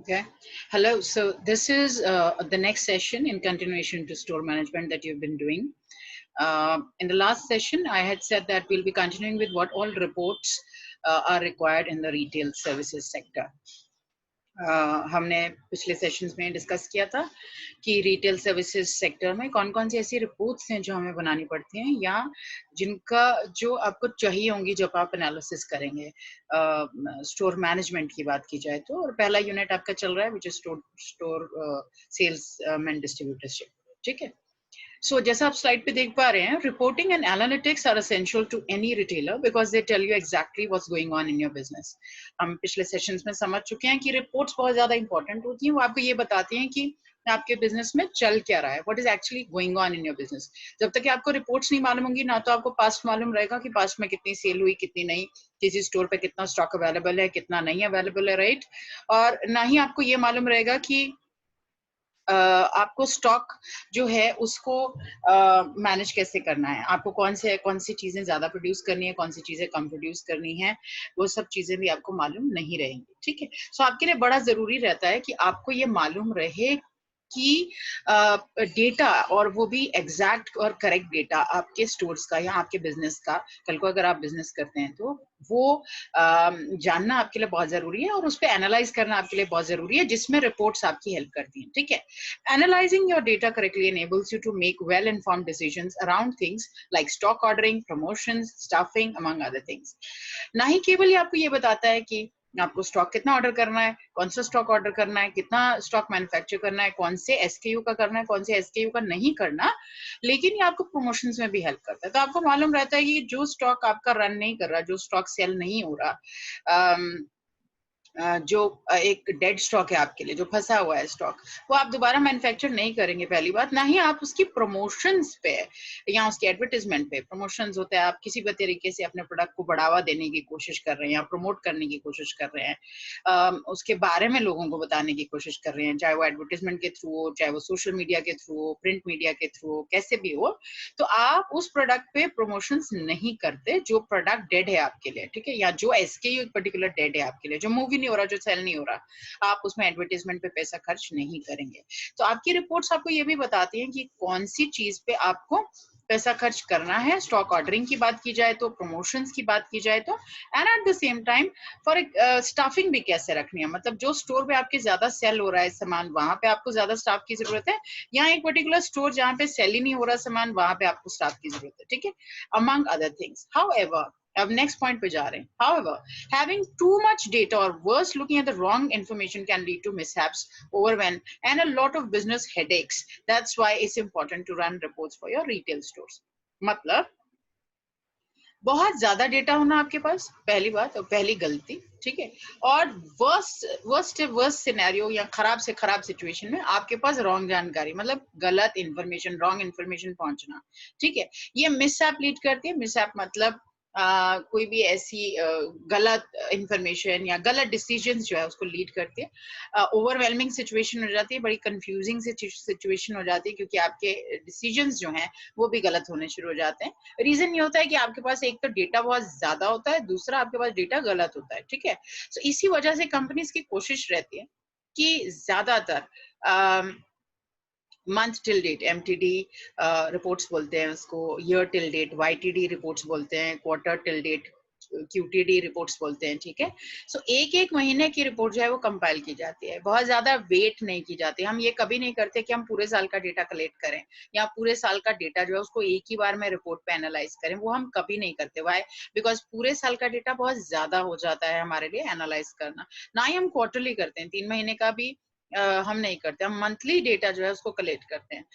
Okay. Hello. So this is the next session in continuation to store management that you've been doing. In the last session, I had said that we'll be continuing with what all reports are required in the retail services sector. हमने पिछले sessions में discuss किया था कि retail services sector में कौन कौन सी ऐसी रिपोर्ट्स हैं जो हमें बनानी पड़ती हैं या जिनका जो आपको चाहिए होंगी जब आप एनालिसिस करेंगे स्टोर मैनेजमेंट की बात की जाए तो। और पहला यूनिट आपका चल रहा है which is store sales and distributorship. ठीक है। So जैसा आप स्लाइड पे देख पा रहे हैं, reporting and analytics are essential to any retailer because they tell you exactly what's going on in your business. हम पिछले सेशंस में समझ चुके हैं कि रिपोर्ट्स बहुत ज्यादा इंपॉर्टेंट होती हैं। वो आपको ये बताती हैं कि आपके बिजनेस में चल क्या रहा है, what is actually going on in your business. जब तक कि आपको रिपोर्ट्स नहीं मालूम होंगी ना तो आपको पास्ट मालूम रहेगा कि पास्ट में कितनी सेल हुई कितनी नहीं, किसी स्टोर पे कितना स्टॉक अवेलेबल है कितना नहीं अवेलेबल है, राइट। और ना ही आपको ये मालूम रहेगा कि आपको स्टॉक जो है उसको मैनेज कैसे करना है, आपको कौन सी चीजें ज्यादा प्रोड्यूस करनी है, कौन सी चीजें कम प्रोड्यूस करनी है, वो सब चीजें भी आपको मालूम नहीं रहेंगी। ठीक है। सो आपके लिए बड़ा जरूरी रहता है कि आपको ये मालूम रहे कि डेटा, और वो भी एग्जैक्ट और करेक्ट डेटा आपके स्टोर्स का या आपके बिजनेस का, कल को अगर आप बिजनेस करते हैं तो वो जानना आपके लिए बहुत जरूरी है और उस पर एनालाइज करना आपके लिए बहुत जरूरी है, जिसमें रिपोर्ट्स आपकी हेल्प करती हैं। ठीक है। Analyzing your data correctly enables you to make well-informed decisions around things like stock ordering, promotions, staffing, among other things. ना ही केवल ये आपको ये बताता है कि आपको स्टॉक कितना ऑर्डर करना है, कौन सा स्टॉक ऑर्डर करना है, कितना स्टॉक मैन्युफैक्चर करना है, कौन से एसकेयू का करना है, कौन से एसकेयू का नहीं करना, लेकिन ये आपको प्रमोशंस में भी हेल्प करता है। तो आपको मालूम रहता है कि जो स्टॉक आपका रन नहीं कर रहा, जो स्टॉक सेल नहीं हो रहा, जो एक डेड स्टॉक है आपके लिए, जो फंसा हुआ है स्टॉक, वो आप दोबारा मैन्युफैक्चर नहीं करेंगे, पहली बात। ना ही आप उसकी प्रमोशंस पे या उसकी एडवर्टाइजमेंट पे, प्रमोशंस होता है आप किसी भी तरीके से अपने प्रोडक्ट को बढ़ावा देने की कोशिश कर रहे हैं या प्रमोट करने की कोशिश कर रहे हैं, उसके बारे में लोगों को बताने की कोशिश कर रहे हैं, चाहे वो एडवर्टाइजमेंट के थ्रू हो, चाहे वो सोशल मीडिया के थ्रू हो, प्रिंट मीडिया के थ्रू हो, कैसे भी हो, तो आप उस प्रोडक्ट पे प्रमोशंस नहीं करते जो प्रोडक्ट डेड है आपके लिए। ठीक है। या जो एसकेयू पर्टिकुलर डेड है आपके लिए, जो मूवी नहीं हो रहा, जो सेल नहीं हो रहा, आप उसमें एडवर्टाइजमेंट पे पैसा खर्च नहीं करेंगे। तो आपकी रिपोर्ट्स आपको ये भी बताती हैं कि कौन सी चीज पे आपको पैसा खर्च करना है। स्टॉक ऑर्डरिंग की बात की जाए तो, प्रमोशंस की बात की जाए तो, and at the same time for staffing भी कैसे रखनी है। मतलब जो स्टोर पे आपके ज्यादा सेल हो रहा है सामान, वहां पे आपको ज्यादा स्टाफ की जरूरत है, या एक पर्टिकुलर स्टोर जहां पे सेल ही नहीं हो रहा सामान, वहां पे आपको स्टाफ की जरूरत है। ठीक है। Among other things. हाउएवर, अब नेक्स्ट पॉइंट पे जा रहे हैं। However, having too much data or worse, looking at the wrong information can lead to mishaps, overwhelm, and a lot of business headaches. That's why it's important to run reports for your retail stores. मतलब बहुत ज्यादा data होना आपके पास, पहली बात और पहली गलती। ठीक है। और वर्स्ट सिनेरियो या खराब से खराब सिचुएशन में आपके पास रॉन्ग जानकारी, मतलब गलत इंफॉर्मेशन, रॉन्ग इंफॉर्मेशन पहुंचना। ठीक है। ये मिसअप लीड करती है। मिसअप मतलब कोई भी ऐसी गलत इंफॉर्मेशन या गलत डिसीजंस जो है उसको लीड करती है। ओवरवेलमिंग सिचुएशन हो जाती है, बड़ी कंफ्यूजिंग सिचुएशन हो जाती है, क्योंकि आपके डिसीजंस जो हैं वो भी गलत होने शुरू हो जाते हैं। रीजन ये होता है कि आपके पास एक तो डेटा बहुत ज्यादा होता है, दूसरा आपके पास डेटा गलत होता है। ठीक है। तो इसी वजह से कंपनीज की कोशिश रहती है कि ज्यादातर month till date, MTD reports बोलते हैं उसको, year till date YTD reports बोलते हैं, quarter till date QTD reports बोलते हैं। ठीक है। सो एक एक महीने की रिपोर्ट जो है वो कंपाइल की जाती है, बहुत ज्यादा वेट नहीं की जाती। हम ये कभी नहीं करते कि हम पूरे साल का डेटा कलेक्ट करें या पूरे साल का डेटा जो है उसको एक ही बार में रिपोर्ट पे एनालाइज करें, वो हम कभी नहीं करते। वाई? बिकॉज पूरे साल का डेटा बहुत ज्यादा हो जाता है हमारे लिए एनालाइज करना। ना ही हम क्वार्टरली करते हैं, 3 महीने का भी हम नहीं करते, हम मंथली डेटा जो है उसको कलेक्ट करते हैं,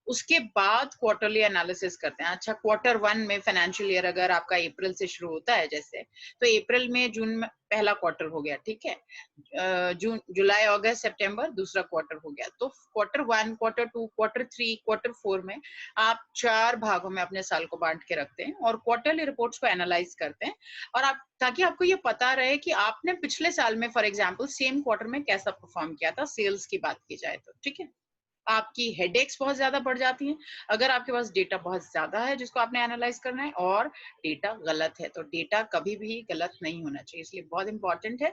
उसके बाद क्वार्टरली एनालिसिस करते हैं। अच्छा, क्वार्टर 1 में फाइनेंशियल ईयर अगर आपका अप्रैल से शुरू होता है जैसे, तो अप्रैल में जून में पहला क्वार्टर हो गया। ठीक है। जून जुलाई अगस्त सितंबर दूसरा क्वार्टर हो गया। तो क्वार्टर 1, क्वार्टर 2, क्वार्टर 3, क्वार्टर 4 में आप 4 भागों में अपने साल को बांट के रखते हैं और क्वार्टरली रिपोर्ट्स को एनालाइज करते हैं, और आप, ताकि आपको ये पता रहे कि आपने पिछले साल में फॉर एग्जाम्पल सेम क्वार्टर में कैसा परफॉर्म किया था, सेल्स की बात की जाए तो। ठीक है। आपकी हेडेक्स बहुत ज्यादा बढ़ जाती हैं अगर आपके पास डेटा बहुत ज्यादा है जिसको आपने एनालाइज करना है और डेटा गलत है। तो डेटा कभी भी गलत नहीं होना चाहिए, इसलिए बहुत इंपॉर्टेंट है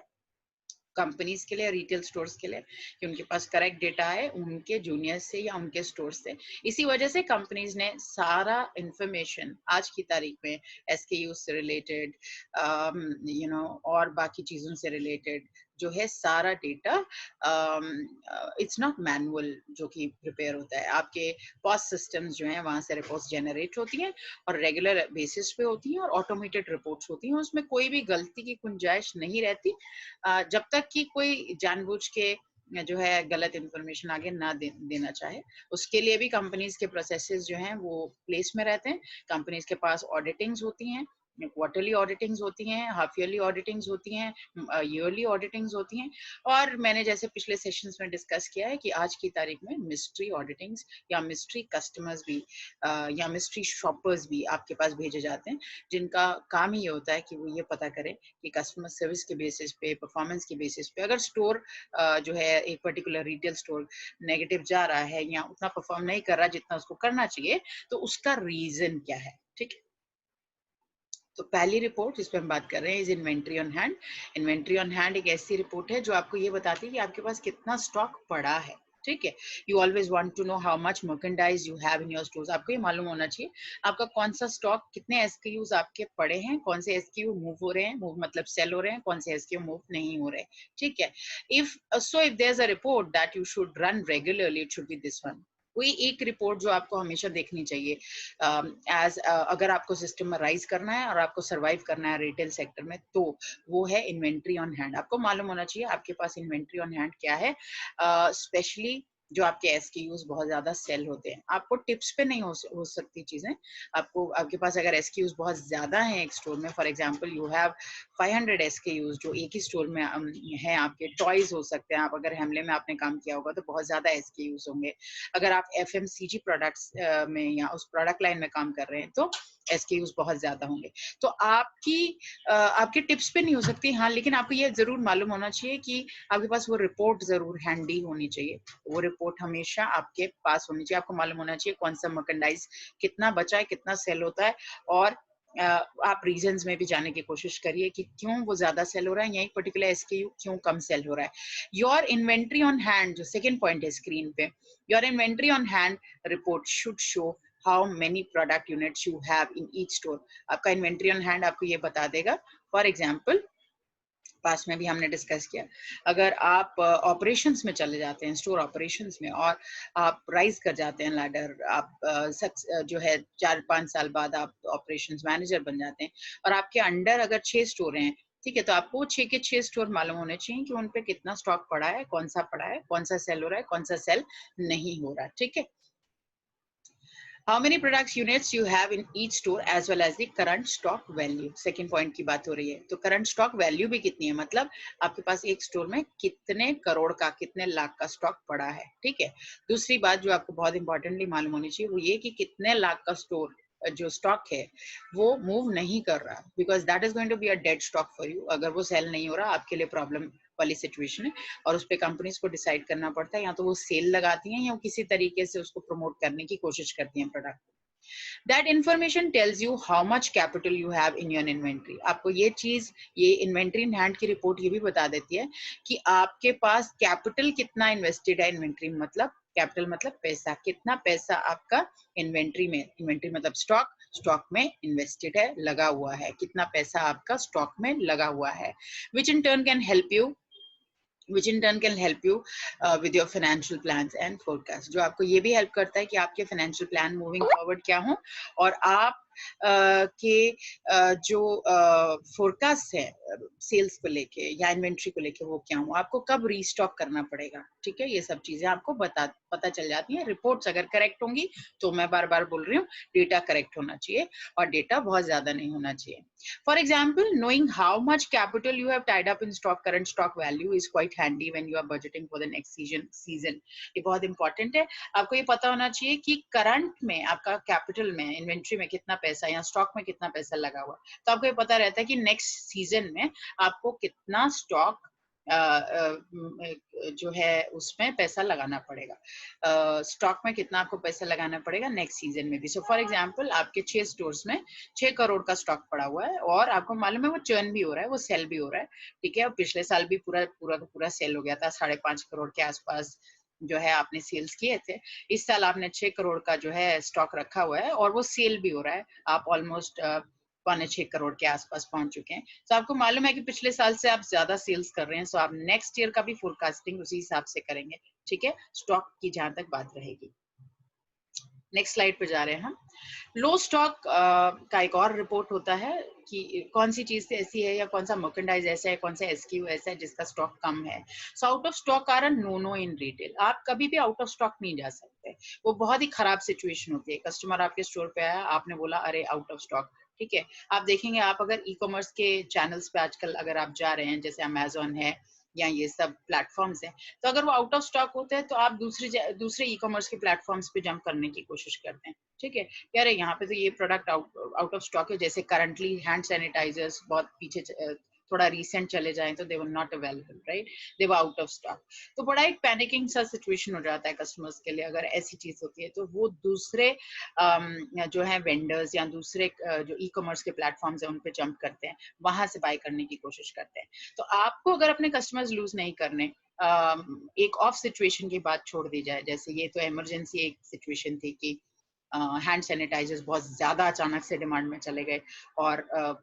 कंपनीज के लिए, रिटेल स्टोर्स के लिए, कि उनके पास करेक्ट डेटा है उनके जूनियर्स से या उनके स्टोर से। इसी वजह से कंपनीज ने सारा इंफॉर्मेशन आज की तारीख में एसकेयू से रिलेटेड, और बाकी चीजों से रिलेटेड जो है सारा डेटा, इट्स नॉट मैनुअल जो कि प्रिपेयर होता है। आपके पॉस सिस्टम्स जो हैं वहां से रिपोर्ट्स जनरेट होती हैं और रेगुलर बेसिस पे होती हैं और ऑटोमेटेड रिपोर्ट्स होती हैं, उसमें कोई भी गलती की गुंजाइश नहीं रहती, जब तक कि कोई जानबूझ के जो है गलत इंफॉर्मेशन आगे ना देना चाहे। उसके लिए भी कंपनीज के प्रोसेसेस जो हैं वो प्लेस में रहते हैं। कंपनीज के पास ऑडिटिंग्स होती हैं, क्वार्टरली ऑडिटिंग्स होती हैं, हाफ ईयरली ऑडिटिंग्स होती हैं, ईयरली ऑडिटिंग्स होती हैं, और मैंने जैसे पिछले सेशंस में डिस्कस किया है कि आज की तारीख में मिस्ट्री ऑडिटिंग्स या मिस्ट्री कस्टमर्स भी या मिस्ट्री शॉपर्स भी आपके पास भेजे जाते हैं, जिनका काम ही ये होता है कि वो ये पता करें कि कस्टमर सर्विस के बेसिस पे, परफॉर्मेंस के बेसिस पे अगर स्टोर जो है एक पर्टिकुलर रिटेल स्टोर नेगेटिव जा रहा है या उतना परफॉर्म नहीं कर रहा जितना उसको करना चाहिए, तो उसका रीजन क्या है। ठीक है, तो पहली रिपोर्ट जिस पे हम बात कर रहे हैं is inventory on hand. Inventory on hand एक ऐसी रिपोर्ट है जो आपको ये बताती है कि आपके पास कितना स्टॉक पड़ा है। ठीक है, you always want to know how much merchandise you have in your stores. आपको ये मालूम होना चाहिए आपका कौन सा स्टॉक, कितने एसकेयूज आपके पड़े हैं, कौन से एसकेयू मूव हो रहे हैं, मूव मतलब सेल हो रहे हैं, कौन से एसकेयू मूव नहीं हो रहे। ठीक है, if there is a report that you should run regularly, it should be this one. कोई एक रिपोर्ट जो आपको हमेशा देखनी चाहिए अगर आपको सिस्टम में राइज करना है और आपको सरवाइव करना है रिटेल सेक्टर में, तो वो है इन्वेंट्री ऑन हैंड। आपको मालूम होना चाहिए आपके पास इन्वेंट्री ऑन हैंड क्या है, स्पेशली जो आपके एसक्यूज बहुत ज्यादा सेल होते हैं। आपको टिप्स पे नहीं हो सकती चीजें। आपको आपके पास अगर एसक्यूज बहुत ज्यादा हैं एक स्टोर में, for example you have 500 SKUs जो एक ही स्टोर में हैं, आपके टॉयज हो सकते हैं, आप अगर हेमले में आपने काम किया होगा तो बहुत ज्यादा एसक्यूज होंगे। अगर आप एफएमसीजी प्रोडक्ट्स में या उस प्रोडक्ट लाइन में काम कर रहे हैं तो एसक्यूज बहुत ज्यादा होंगे। तो आपके टिप्स पे नहीं हो सकती, हाँ, लेकिन आपको ये जरूर मालूम होना चाहिए कि आपके पास वो रिपोर्ट जरूर हैंडी होनी चाहिए। वो रिपोर्ट हमेशा आपके पास होनी चाहिए। आपको मालूम होना चाहिए कौन सा मर्केंडाइज कितना बचा है, कितना सेल होता है, और आप रीजंस में भी जाने की कोशिश करिए कि क्यों वो ज्यादा सेल हो रहा है या एक पर्टिकुलर एसकेयू क्यों कम सेल हो रहा है। योर इन्वेंट्री ऑन हैंड जो सेकंड पॉइंट है स्क्रीन पे, your inventory on hand report should show how many product units you have in each store. आपका इन्वेंट्री ऑन हैंड आपको ये बता देगा। फॉर एग्जाम्पल, पास में भी हमने डिस्कस किया, अगर आप ऑपरेशंस में चले जाते हैं, स्टोर ऑपरेशंस में, और आप राइज कर जाते हैं लैडर, आप जो है 4-5 साल बाद आप ऑपरेशंस मैनेजर बन जाते हैं और आपके अंडर अगर 6 स्टोर हैं, ठीक है, तो आपको 6 के 6 स्टोर मालूम होने चाहिए कि उन पे कितना स्टॉक पड़ा है, कौन सा पड़ा है, कौन सा सेल हो रहा है, कौन सा सेल नहीं हो रहा है। ठीक है, how many products units you have in each store as well as the current stock value। Second point की बात हो रही है, तो करंट स्टॉक वैल्यू भी कितनी है, मतलब आपके पास एक स्टोर में कितने करोड़ का, कितने लाख का स्टॉक पड़ा है। ठीक है, दूसरी बात जो आपको बहुत इंपॉर्टेंटली मालूम होनी चाहिए वो ये कि कितने लाख का स्टोर जो स्टॉक है वो मूव नहीं कर रहा, because that is going to be a dead stock for you. अगर वो सेल नहीं हो रहा आपके लिए प्रॉब्लम वाली सिचुएशन है, और उस पे कंपनीज को डिसाइड करना पड़ता है, या तो वो सेल लगाती हैं या किसी तरीके से उसको प्रमोट करने की कोशिश करती हैं product. That information tells you how much capital you have in your inventory। आपको ये चीज, ये इन्वेंट्री इन हैंड की रिपोर्ट ये भी बता देती है कि आपके पास कैपिटल कितना इन्वेस्टेड है इन्वेंट्री में। मतलब कैपिटल मतलब पैसा, कितना पैसा आपका इन्वेंट्री में, इन्वेंट्री मतलब स्टॉक, स्टॉक में इन्वेस्टेड है, लगा हुआ है, कितना पैसा आपका स्टॉक में लगा हुआ है। which in turn can help you which in turn can help you with your financial plans and forecast। जो आपको ये भी हेल्प करता है कि आपके फाइनेंशियल प्लान मूविंग फॉरवर्ड क्या हो, और आप के जो फोरकास्ट है सेल्स को लेके या इन्वेंट्री को लेके वो क्या हो, आपको कब रीस्टॉक करना पड़ेगा। ठीक है, ये सब चीजें आपको पता चल जाती हैं। रिपोर्ट्स अगर करेक्ट होंगी, तो मैं बार बार बोल रही हूँ डेटा करेक्ट होना चाहिए और डेटा बहुत ज्यादा नहीं होना चाहिए। For example, knowing how much capital you have tied up in stock, current stock value is quite handy when you are budgeting for the next season। ये बहुत इंपॉर्टेंट है, आपको ये पता होना चाहिए कि करंट में आपका कैपिटल में, इन्वेंट्री में कितना पैसा या स्टॉक में कितना पैसा लगा हुआ, तो आपको ये पता रहता है कि नेक्स्ट सीजन में आपको कितना स्टॉक जो है उसमें पैसा लगाना पड़ेगा, स्टॉक में कितना आपको पैसा लगाना पड़ेगा नेक्स्ट सीजन में भी। सो फॉर एग्जांपल आपके 6 स्टोर्स में 6 करोड़ का स्टॉक पड़ा हुआ है और आपको मालूम है वो चर्न भी हो रहा है, वो सेल भी हो रहा है, ठीक है। और पिछले साल भी पूरा पूरा का पूरा सेल हो गया था, 5.5 करोड़ के आसपास जो है आपने सेल्स किए थे। इस साल आपने 6 करोड़ का जो है स्टॉक रखा हुआ है और वो सेल भी हो रहा है, आप ऑलमोस्ट 5.6 करोड़ के आसपास पहुंच चुके हैं। तो आपको मालूम है कि पिछले साल से आप ज्यादा सेल्स कर रहे हैं, सो आप नेक्स्ट ईयर का भी फोरकास्टिंग उसी हिसाब से करेंगे, ठीक है, स्टॉक की जहां तक बात रहेगी। नेक्स्ट स्लाइड पे जा रहे हैं हम। लो स्टॉक का एक और रिपोर्ट होता है कि कौन सी चीज ऐसी है या कौन सा मर्केंडाइज ऐसा है, कौन सा एसक्यू ऐसा है जिसका स्टॉक कम है। So out of stock are no no in retail. आप कभी भी आउट ऑफ स्टॉक नहीं जा सकते, वो बहुत ही खराब सिचुएशन होती है। कस्टमर आपके स्टोर पे आया, आपने बोला अरे आउट ऑफ स्टॉक, ठीक है। आप देखेंगे, आप अगर ई कॉमर्स के चैनल्स पे आजकल अगर आप जा रहे हैं, जैसे अमेजोन है या ये सब प्लेटफॉर्म्स हैं, तो अगर वो आउट ऑफ स्टॉक होते हैं तो आप दूसरे ई कॉमर्स के प्लेटफॉर्म्स पे जंप करने की कोशिश करते हैं, ठीक है। यार यहाँ पे तो ये प्रोडक्ट आउट ऑफ स्टॉक है, जैसे करंटली हैंड सैनिटाइजर्स बहुत पीछे थोड़ा रिसेंट चले जाएं तो they were not available, right, they were out of stock. तो बड़ा एक पैनिकिंग सा सिचुएशन हो जाता है कस्टमर्स के लिए अगर ऐसी चीज होती है। तो वो दूसरे जो है वेंडर्स या दूसरे जो ई कॉमर्स के प्लेटफॉर्म्स है उन पे जंप करते हैं, वहां से बाय करने की कोशिश करते हैं। तो आपको अगर अपने कस्टमर्स लूज नहीं करने, एक ऑफ सिचुएशन की बात छोड़ दी जाए, जैसे ये तो इमरजेंसी एक सिचुएशन थी कि हैंड सैनिटाइजर्स बहुत ज्यादा अचानक से डिमांड में चले गए और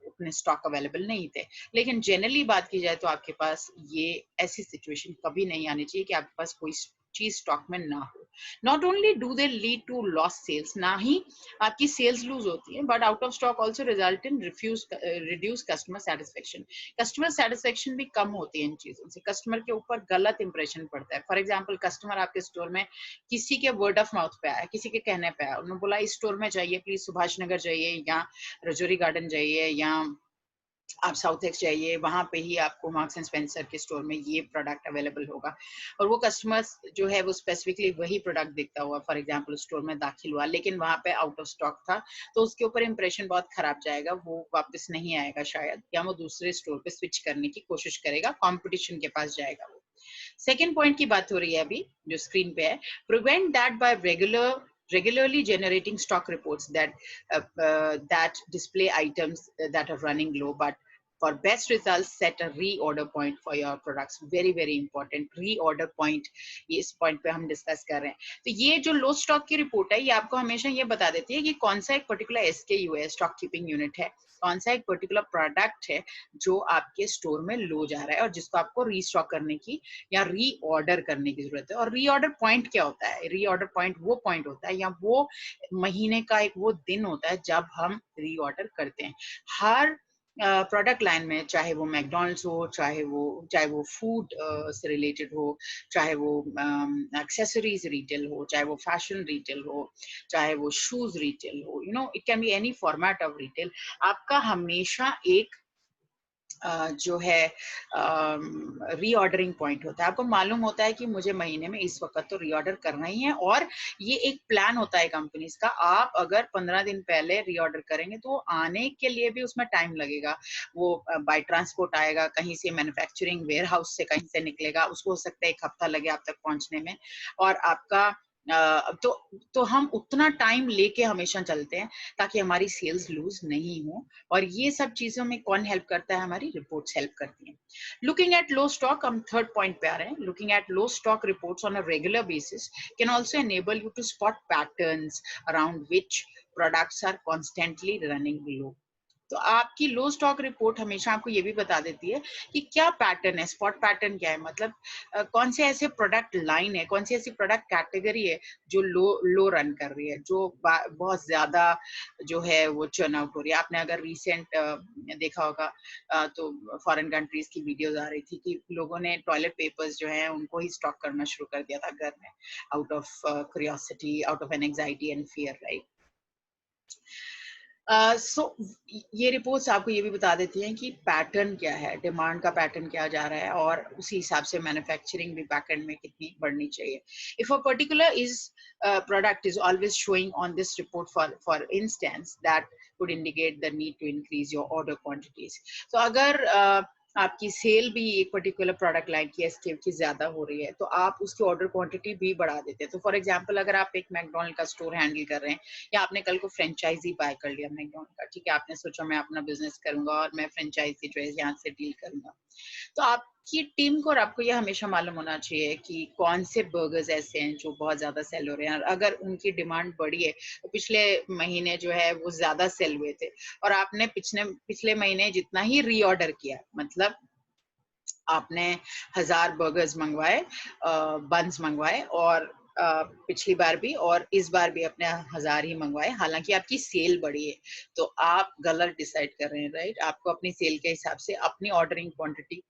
उतने स्टॉक अवेलेबल नहीं थे। लेकिन जनरली बात की जाए तो आपके पास ये ऐसी सिचुएशन कभी नहीं आनी चाहिए कि आपके पास कोई चीज स्टॉक में ना हो। Not only do they lead to loss sales, ना ही आपकी सेल्स लूज होती है, but out of stock also result in reduce customer satisfaction. Customer satisfaction भी कम होती है इन चीजों से, कस्टमर के ऊपर गलत इंप्रेशन पड़ता है। फॉर एग्जाम्पल, कस्टमर आपके स्टोर में किसी के वर्ड ऑफ माउथ पे आया, किसी के कहने पे आया, उन्होंने बोला इस स्टोर में जाइए प्लीज, सुभाष नगर जाइए या रजौरी गार्डन जाइए या आप साउथ एक्स जाइए, वहां पे ही आपको मार्क्स एंड स्पेंसर के स्टोर में ये प्रोडक्ट अवेलेबल होगा। और वो कस्टमर्स जो है वो स्पेसिफिकली वही प्रोडक्ट दिखता हुआ फॉर एग्जांपल स्टोर में दाखिल हुआ, लेकिन वहां पे आउट ऑफ स्टॉक था, तो उसके ऊपर इंप्रेशन बहुत खराब जाएगा, वो वापस नहीं आएगा शायद, या वो दूसरे स्टोर पे स्विच करने की कोशिश करेगा, कॉम्पिटिशन के पास जाएगा वो। सेकेंड पॉइंट की बात हो रही है अभी जो स्क्रीन पे है, prevent that bye regularly generating stock reports that display items that are running low, but for best results set a reorder point for your products. Very very important, reorder point, ये इस point पे हम discuss कर रहे हैं। तो ये जो लो स्टॉक की रिपोर्ट है, ये आपको हमेशा ये बता देती है कि कौन सा एक पर्टिकुलर एसकेयू है, स्टॉक कीपिंग यूनिट है, कौन सा एक पर्टिकुलर प्रोडक्ट है जो आपके स्टोर में लो जा रहा है और जिसको आपको रीस्टॉक करने की या रीऑर्डर करने की जरूरत है। और रीऑर्डर पॉइंट क्या होता है? रीऑर्डर पॉइंट वो पॉइंट होता है या वो महीने का एक वो दिन होता है जब हम रीऑर्डर करते हैं। हर प्रोडक्ट लाइन में, चाहे वो मैकडोनल्ड्स हो, चाहे वो फूड से रिलेटेड हो, चाहे वो एक्सेसरीज रिटेल हो, चाहे वो फैशन रिटेल हो, चाहे वो शूज रिटेल हो, you know it can be any format of retail, आपका हमेशा एक जो है रीऑर्डरिंग पॉइंट होता है। आपको मालूम होता है कि मुझे महीने में इस वक्त तो रीऑर्डर करना ही है, और ये एक प्लान होता है कंपनीज का। आप अगर 15 दिन पहले रीऑर्डर करेंगे तो आने के लिए भी उसमें टाइम लगेगा, वो बाय ट्रांसपोर्ट आएगा, कहीं से मैन्युफैक्चरिंग वेयर हाउस से कहीं से निकलेगा, उसको हो सकता है 1 हफ्ता लगे आप तक पहुंचने में, और आपका तो हम उतना टाइम लेके हमेशा चलते हैं ताकि हमारी सेल्स लूज नहीं हो। और ये सब चीजों में कौन हेल्प करता है? हमारी रिपोर्ट्स हेल्प करती हैं। लुकिंग एट लो स्टॉक, हम थर्ड पॉइंट पे आ रहे हैं। Looking at low stock reports on a regular basis can also enable you to spot patterns around which products are constantly running low. तो आपकी लो stock report हमेशा आपको ये भी बता देती है कि क्या पैटर्न है, स्पॉट पैटर्न क्या है, मतलब कौन से ऐसे प्रोडक्ट लाइन है, कौन सी ऐसी प्रोडक्ट कैटेगरी है जो लो रन कर रही है, जो बहुत ज्यादा जो है वो चर्न आउट हो रही है। आपने अगर रिसेंट देखा होगा तो फॉरेन कंट्रीज की वीडियोस आ रही थी कि लोगों ने टॉयलेट पेपर्स जो है उनको ही स्टॉक करना शुरू कर दिया था घर में, out of curiosity, out of an anxiety and fear, right. So ये रिपोर्ट्स आपको ये भी बता देती हैं कि पैटर्न क्या है, डिमांड का पैटर्न क्या जा रहा है, और उसी हिसाब से मैन्युफैक्चरिंग भी बैकएंड में कितनी बढ़नी चाहिए। If a particular product is always showing on this report, for instance, that could indicate the need to increase your order quantities. So अगर आपकी सेल भी एक पर्टिकुलर प्रोडक्ट लाइन की एसकेप की ज्यादा हो रही है, तो आप उसकी ऑर्डर क्वांटिटी भी बढ़ा देते हैं। तो फॉर एग्जांपल अगर आप एक मैकडॉनल्ड का स्टोर हैंडल कर रहे हैं, या आपने कल को फ्रेंचाइजी बाय कर लिया मैकडॉनल्ड का, ठीक है, आपने सोचा मैं अपना बिजनेस करूंगा और मैं फ्रेंचाइजी जो है यहाँ से डील करूंगा, तो आपकी टीम को और आपको ये हमेशा मालूम होना चाहिए कि कौन से बर्गर्स ऐसे हैं जो बहुत ज्यादा सेल हो रहे हैं, और अगर उनकी डिमांड बढ़ी है, तो पिछले महीने जो है वो ज्यादा सेल हुए थे, और आपने पिछले पिछले महीने जितना ही रीऑर्डर किया, मतलब आपने 1000 बर्गर्स मंगवाए, बंस मंगवाए, और पिछली बार भी और इस बार भी अपने 1000 ही मंगवाए, हालांकि आपकी सेल बढ़ी है, तो आप गलत डिसाइड कर रहे हैं, राइट? आपको अपनी सेल के हिसाब से अपनी ऑर्डरिंग क्वांटिटी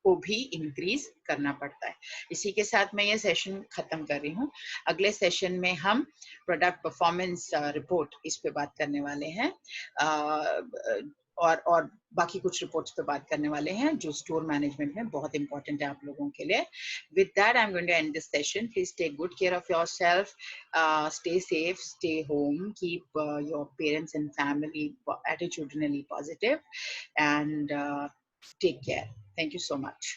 को भी इंक्रीज करना पड़ता है। इसी के साथ मैं ये सेशन खत्म कर रही हूँ। अगले सेशन में हम प्रोडक्ट परफॉर्मेंस रिपोर्ट इस पे बात करने वाले हैं, और बाकी कुछ रिपोर्ट्स पे बात करने वाले हैं जो स्टोर मैनेजमेंट में बहुत इंपॉर्टेंट है आप लोगों के लिए। With that I am going to end this session. Please take good care of yourself, stay safe, stay home, keep your parents and family attitudinally positive, and take care. Thank you so much.